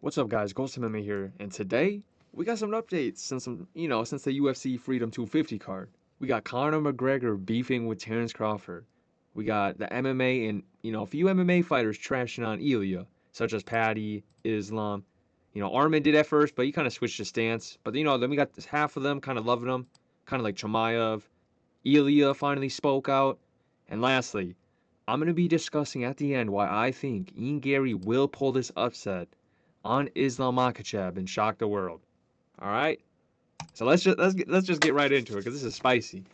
What's up, guys? Ghost MMA here, and today we got some updates since since the UFC Freedom 250 card. We got Conor McGregor beefing with Terence Crawford. We got the MMA and a few MMA fighters trashing on Ilia, such as Paddy, Islam. Arman did at first, but he kind of switched his stance. But then we got this half of them kind of loving him, kind of like Chimaev. Ilia finally spoke out, and lastly, I'm gonna be discussing at the end why I think Ian Garry will pull this upset on Islam Makhachev and shock the world. All right, so let's just get right into it because this is spicy.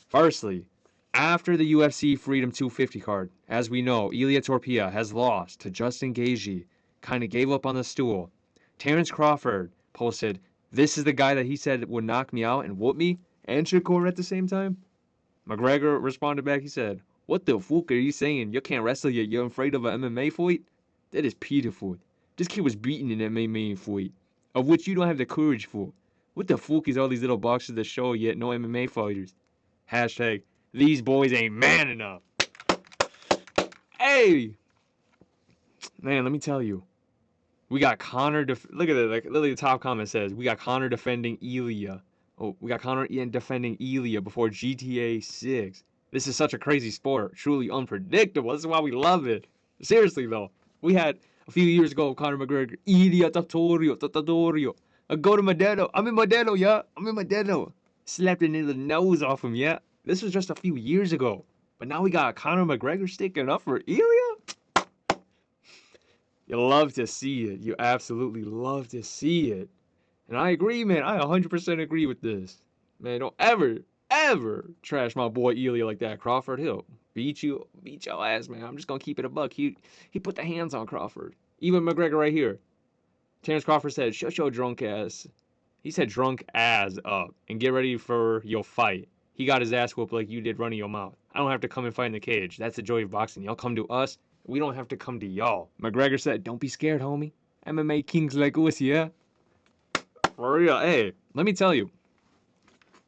Firstly, after the UFC Freedom 250 card, as we know, Ilia Topuria has lost to Justin Gaethje, kind of gave up on the stool. Terence Crawford posted, "This is the guy that he said would knock me out and whoop me and Shakur at the same time." McGregor responded back. He said, "What the fuck are you saying? You can't wrestle yet. You're afraid of an MMA fight? That is pitiful. This kid was beaten in an MMA fight, of which you don't have the courage for. What the fuck is all these little boxers that show yet no MMA fighters? Hashtag, these boys ain't man enough." Hey! Man, let me tell you. We got Conor, look at it, like literally the top comment says, we got Conor defending Ilia. Oh, we got Conor defending Ilia before GTA 6. This is such a crazy sport, truly unpredictable. This is why we love it. Seriously though, we had a few years ago Conor McGregor, Ilia Topuria. Go to Modelo. I'm in Modelo, yeah. I'm in Modelo. Slapped it in the nose off him, yeah. This was just a few years ago. But now we got Conor McGregor sticking up for Ilia? You love to see it. You absolutely love to see it. And I agree, man. I 100% agree with this. Man, don't ever trash my boy Ilia like that. Crawford, he'll beat your ass, man. I'm just gonna keep it a buck. He put the hands on Crawford. Even McGregor right here. Terence Crawford said, "Shut your drunk ass." He said drunk ass up and get ready for your fight. He got his ass whooped like you did running your mouth. I don't have to come and fight in the cage. That's the joy of boxing. Y'all come to us. We don't have to come to y'all. McGregor said, "Don't be scared, homie. MMA kings like us, yeah?" For real, hey, let me tell you.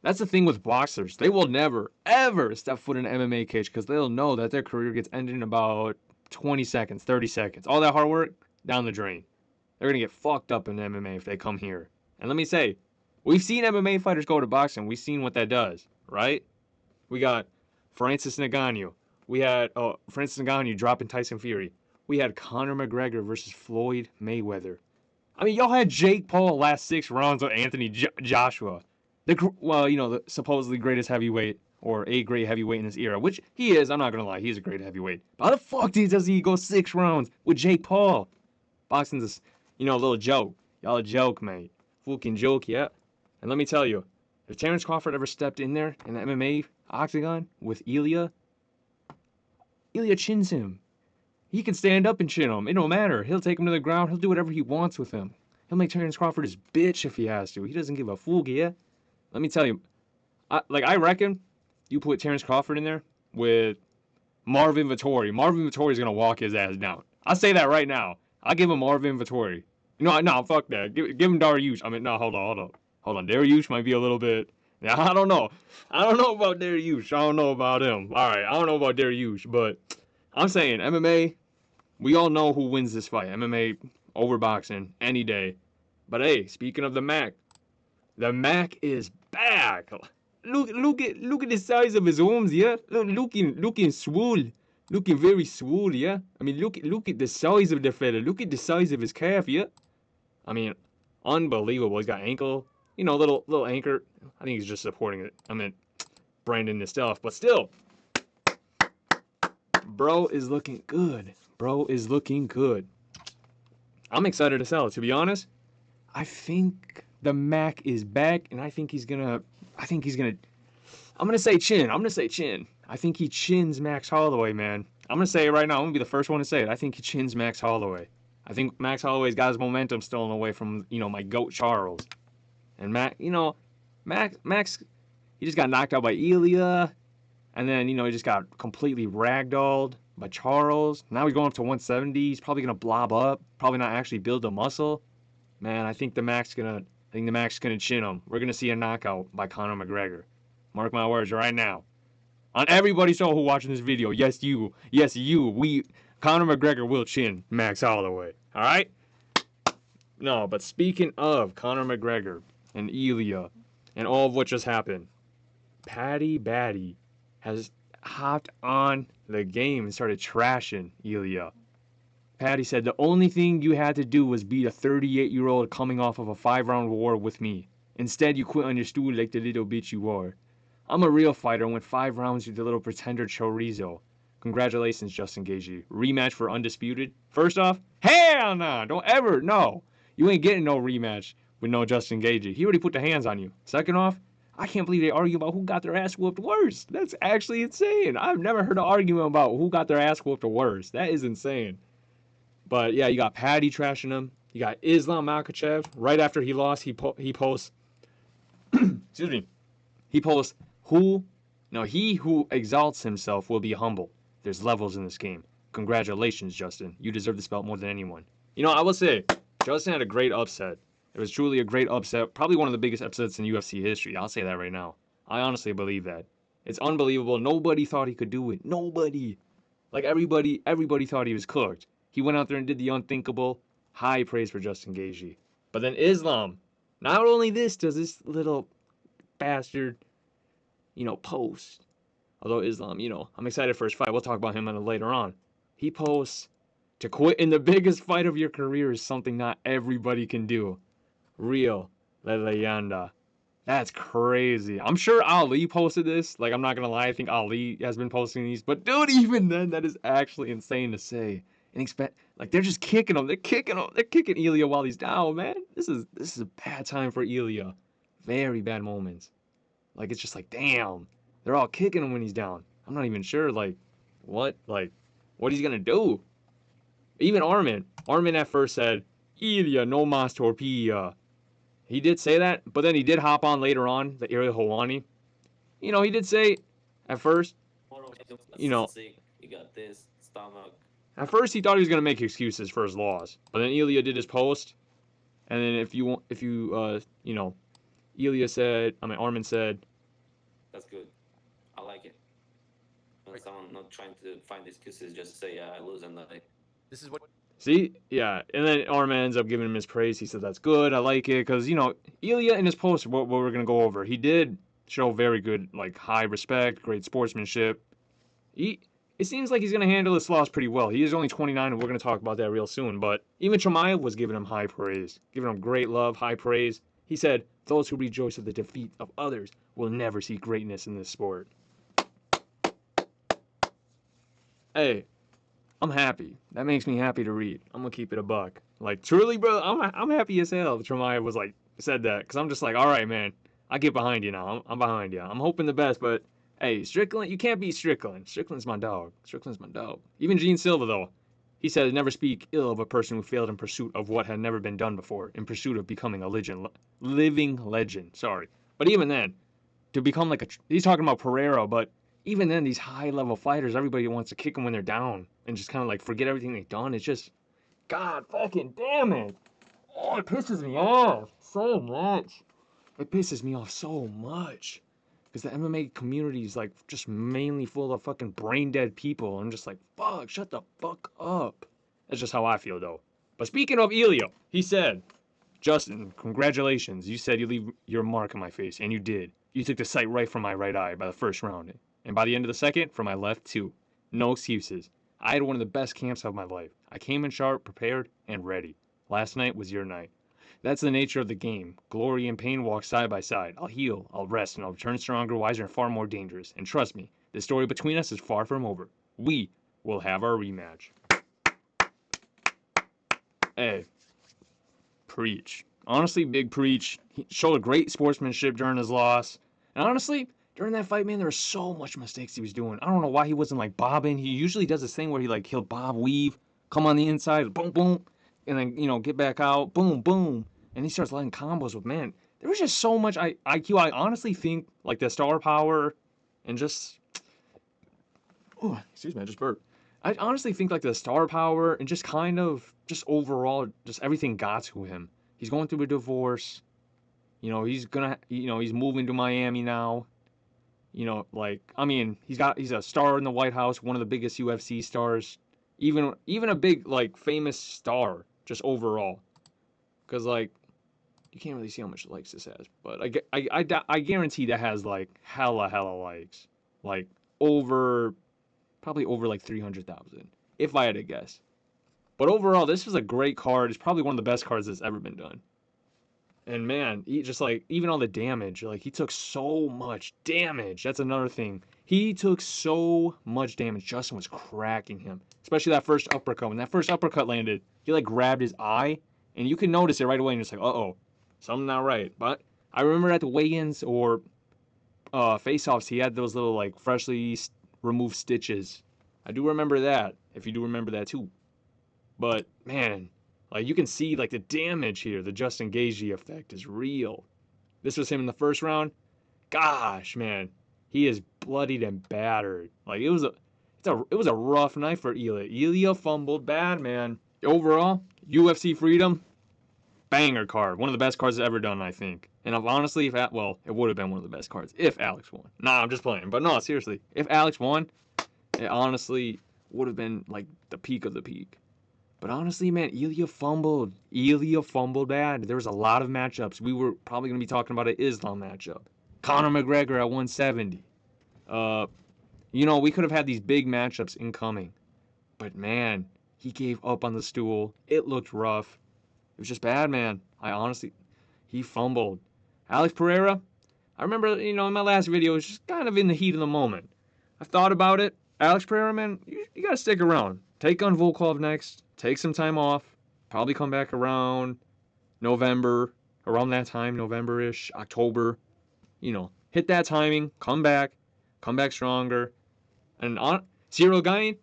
That's the thing with boxers. They will never, ever step foot in an MMA cage because they'll know that their career gets ended in about 20 seconds, 30 seconds. All that hard work, down the drain. They're going to get fucked up in MMA if they come here. And let me say, we've seen MMA fighters go to boxing. We've seen what that does, right? We got Francis Ngannou. We had Francis Ngannou dropping Tyson Fury. We had Conor McGregor versus Floyd Mayweather. I mean, y'all had Jake Paul last 6 rounds with Anthony Joshua. The supposedly greatest heavyweight or a great heavyweight in this era, which he is. I'm not gonna lie, he's a great heavyweight. But how the fuck does he go 6 rounds with Jake Paul? Boxing's a little joke. Y'all a joke, mate. Fucking joke, yeah. And let me tell you, if Terence Crawford ever stepped in there in the MMA octagon with Ilia chins him. He can stand up and chin him. It don't matter. He'll take him to the ground. He'll do whatever he wants with him. He'll make Terence Crawford his bitch if he has to. He doesn't give a fuck, yeah? Let me tell you, I reckon you put Terence Crawford in there with Marvin Vettori. Marvin Vettori's going to walk his ass down. I'll say that right now. I'll give him Marvin Vettori. No, fuck that. Give him Dariush. I mean, no, hold on. Dariush might be a little bit... Yeah, I don't know. I don't know about Dariush. I don't know about him. All right, I don't know about Dariush, but I'm saying MMA, we all know who wins this fight. MMA over boxing any day. But hey, speaking of the Mac is back. Look at the size of his arms, yeah. Looking swole, looking very swole, yeah. I mean, look at the size of the fella. Look at the size of his calf, yeah. I mean, unbelievable. He's got ankle, little anchor. I think he's just supporting it. I mean, branding this stuff, but still, bro is looking good. I'm excited to sell it. To be honest, I think the Mac is back, and I think he's gonna. I'm gonna say chin. I think he chins Max Holloway, man. I'm gonna say it right now. I'm gonna be the first one to say it. I think he chins Max Holloway. I think Max Holloway's got his momentum stolen away from my goat Charles, and Max, he just got knocked out by Ilia, and then he just got completely ragdolled by Charles. Now he's going up to 170. He's probably gonna blob up. Probably not actually build the muscle. Man, I think the Mac's gonna chin him. We're gonna see a knockout by Conor McGregor. Mark my words right now. On everybody's show who watching this video, yes you, Conor McGregor will chin Max Holloway. All right. No, but speaking of Conor McGregor and Ilia and all of what just happened, Paddy has hopped on the game and started trashing Ilia. Paddy said the only thing you had to do was beat a 38-year-old coming off of a 5-round war with me. Instead, you quit on your stool like the little bitch you are. I'm a real fighter and went 5 rounds with the little pretender chorizo. Congratulations, Justin Gaethje. Rematch for undisputed? First off, hell nah, don't ever, no. You ain't getting no rematch with no Justin Gaethje. He already put the hands on you. Second off, I can't believe they argue about who got their ass whooped worse. That's actually insane. I've never heard an argument about who got their ass whooped worse. That is insane. But yeah, you got Paddy trashing him. You got Islam Makhachev. Right after he lost, he posts, excuse me, he posts, he who exalts himself will be humble. There's levels in this game. Congratulations, Justin. You deserve this belt more than anyone. I will say, Justin had a great upset. It was truly a great upset. Probably one of the biggest upsets in UFC history. I'll say that right now. I honestly believe that. It's unbelievable. Nobody thought he could do it. Nobody. Like everybody thought he was cooked. He went out there and did the unthinkable. High praise for Justin Gaethje. But then Islam, not only this does this little bastard, post. Although Islam, I'm excited for his fight. We'll talk about him later on. He posts, to quit in the biggest fight of your career is something not everybody can do. Real La Leyenda. That's crazy. I'm sure Ali posted this. Like, I'm not going to lie. I think Ali has been posting these. But, dude, even then, that is actually insane to say. And they're just kicking him. They're kicking him. They're kicking Ilia while he's down, man. This is a bad time for Ilia. Very bad moments. Like, it's just like, damn. They're all kicking him when he's down. I'm not even sure, what he's going to do. Even Arman. Arman at first said, Ilia no mas torpilla. He did say that, but then he did hop on later on, the Ariel Helwani. He did say at first, you got this stomach. At first he thought he was going to make excuses for his loss, but then Ilia did his post, and then Arman said, that's good. I like it. When someone not trying to find excuses, just say, yeah, I lose and this is what. See? Yeah. And then Arman ends up giving him his praise. He said, that's good. I like it. Because, Ilia in his post, what we're going to go over, he did show very good, high respect, great sportsmanship. It seems like he's going to handle this loss pretty well. He is only 29, and we're going to talk about that real soon. But even Chimaev was giving him high praise, giving him great love, high praise. He said, those who rejoice at the defeat of others will never see greatness in this sport. Hey. I'm happy. That makes me happy to read. I'm gonna keep it a buck. Truly, bro, I'm happy as hell. Chimaev was said that, because I'm just all right, man. I get behind you now. I'm behind you. I'm hoping the best, but hey, Strickland, you can't beat Strickland. Strickland's my dog. Even Gene Silva, though, he said, never speak ill of a person who failed in pursuit of what had never been done before, in pursuit of becoming a living legend. Sorry, but even then, to become he's talking about Pereira, but even then, these high-level fighters, everybody wants to kick them when they're down and just kind of forget everything they've done. It's just, God fucking damn it. Oh, it pisses me off so much. It pisses me off so much. Because the MMA community is just mainly full of fucking brain-dead people. I'm just fuck, shut the fuck up. That's just how I feel, though. But speaking of Ilia, he said, Justin, congratulations. You said you leave your mark on my face, and you did. You took the sight right from my right eye by the first round. And by the end of the second, from my left, too. No excuses. I had one of the best camps of my life. I came in sharp, prepared, and ready. Last night was your night. That's the nature of the game. Glory and pain walk side by side. I'll heal, I'll rest, and I'll return stronger, wiser, and far more dangerous. And trust me, the story between us is far from over. We will have our rematch. Hey, preach. Honestly, big preach. He showed a great sportsmanship during his loss. And honestly, during that fight, man, there were so much mistakes he was doing. I don't know why he wasn't bobbing. He usually does this thing where he'll bob, weave, come on the inside, boom, boom, and then, get back out, boom, boom. And he starts letting combos with, man, there was just so much IQ. I honestly think, the star power and just, oh, excuse me, I just burped. I honestly think, the star power and just kind of, just overall, just everything got to him. He's going through a divorce. He's moving to Miami now. He's a star in the White House, one of the biggest UFC stars, even a big, famous star, just overall. Because, like, you can't really see how much likes this has. But I guarantee that has, like, hella likes. Like, probably over, like, 300,000. If I had to guess. But overall, this was a great card. It's probably one of the best cards that's ever been done. And man, he just like, even all the damage, like he took so much damage. That's another thing. He took so much damage. Justin was cracking him, especially that first uppercut. When that first uppercut landed, he like grabbed his eye, and you can notice it right away. And it's like, uh-oh, something not right. But I remember at the weigh-ins or face-offs, he had those little like freshly removed stitches. I do remember that. If you do remember that too. But man, like you can see like the damage here. The Justin Gaethje effect is real. This was him in the first round. Gosh, man, he is bloodied and battered. Like it was a rough night for Ilia. Ilia fumbled bad, man. Overall, UFC Freedom, banger card. One of the best cards ever done, I think. And honestly, it would have been one of the best cards if Alex won. Nah, I'm just playing. But no, seriously, if Alex won, it honestly would have been like the peak of the peak. But honestly, man, Ilia fumbled. Ilia fumbled bad. There was a lot of matchups. We were probably going to be talking about an Islam matchup. Conor McGregor at 170. We could have had these big matchups incoming. But man, he gave up on the stool. It looked rough. It was just bad, man. He fumbled. Alex Pereira, I remember, in my last video, it was just kind of in the heat of the moment. I've thought about it. Alex Pereira, man, you got to stick around. Take on Volkov next. Take some time off. Probably come back around November, around that time, November-ish, October. Hit that timing. Come back stronger. And Sergei Gane,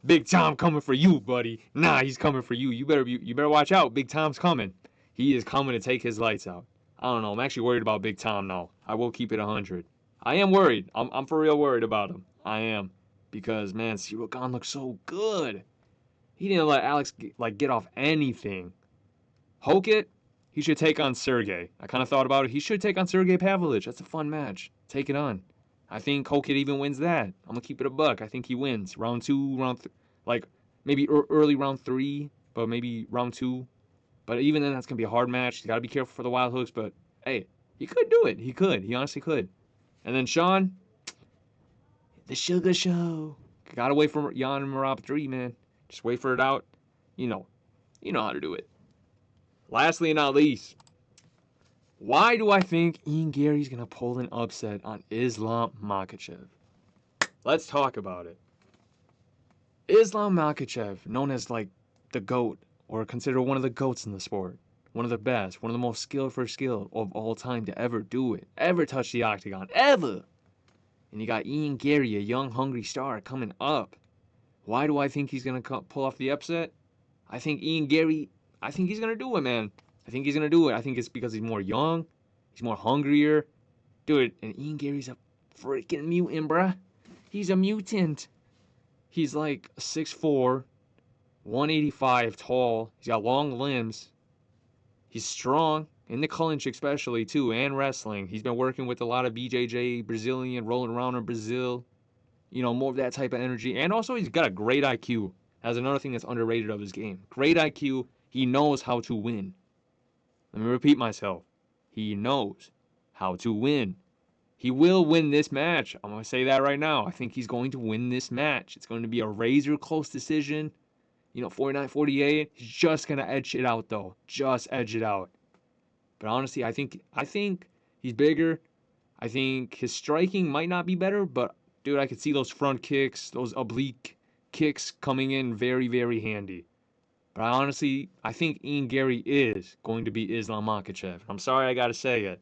Big Tom coming for you, buddy. Nah, he's coming for you. You better watch out. Big Tom's coming. He is coming to take his lights out. I don't know. I'm actually worried about Big Tom now. I will keep it 100. I am worried. I'm for real worried about him. I am. Because, man, Sergei Gane looks so good. He didn't let Alex get off anything. Hokit, he should take on Sergei. I kind of thought about it. He should take on Sergei Pavlovich. That's a fun match. Take it on. I think Hokit even wins that. I'm going to keep it a buck. I think he wins. Round 2, maybe early round 3, but maybe round 2. But even then, that's going to be a hard match. You got to be careful for the wild hooks, but hey, he could do it. He could. He honestly could. And then Sean, the Sugar Show. Got to wait for Jan and Merab 3, man. Just wait for it out. You know how to do it. Lastly and not least, why do I think Ian Garry's going to pull an upset on Islam Makhachev? Let's talk about it. Islam Makhachev, known as like the GOAT, or considered one of the GOATs in the sport. One of the best, one of the most skilled of all time to ever do it. Ever touch the octagon. Ever! And you got Ian Garry, a young, hungry star, coming up. Why do I think he's going to pull off the upset? I think Ian Garry, I think he's going to do it, man. I think he's going to do it. I think it's because he's more young. He's more hungrier. Dude, and Ian Garry's a freaking mutant, bruh. He's a mutant. He's like 6'4", 185 tall. He's got long limbs. He's strong, in the clinch especially, too, and wrestling. He's been working with a lot of BJJ, Brazilian, rolling around in Brazil. More of that type of energy. And also, he's got a great IQ. That's another thing that's underrated of his game. Great IQ. He knows how to win. Let me repeat myself. He knows how to win. He will win this match. I'm going to say that right now. I think he's going to win this match. It's going to be a razor-close decision. 49-48. He's just going to edge it out, though. Just edge it out. But honestly, I think he's bigger. I think his striking might not be better, but dude, I could see those front kicks, those oblique kicks coming in very, very handy. But I think Ian Garry is going to be Islam Makhachev. I'm sorry I got to say it,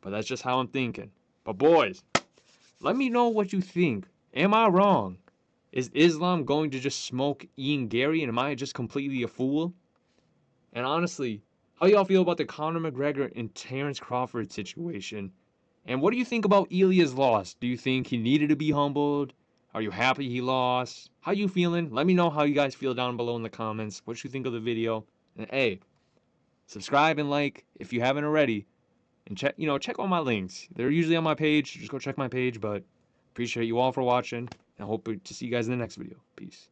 but that's just how I'm thinking. But boys, let me know what you think. Am I wrong? Is Islam going to just smoke Ian Garry, and am I just completely a fool? And honestly, how y'all feel about the Conor McGregor and Terence Crawford situation? And what do you think about Ilia's loss? Do you think he needed to be humbled? Are you happy he lost? How you feeling? Let me know how you guys feel down below in the comments. What you think of the video? And hey, subscribe and like if you haven't already. And check all my links. They're usually on my page. Just go check my page. But appreciate you all for watching. And I hope to see you guys in the next video. Peace.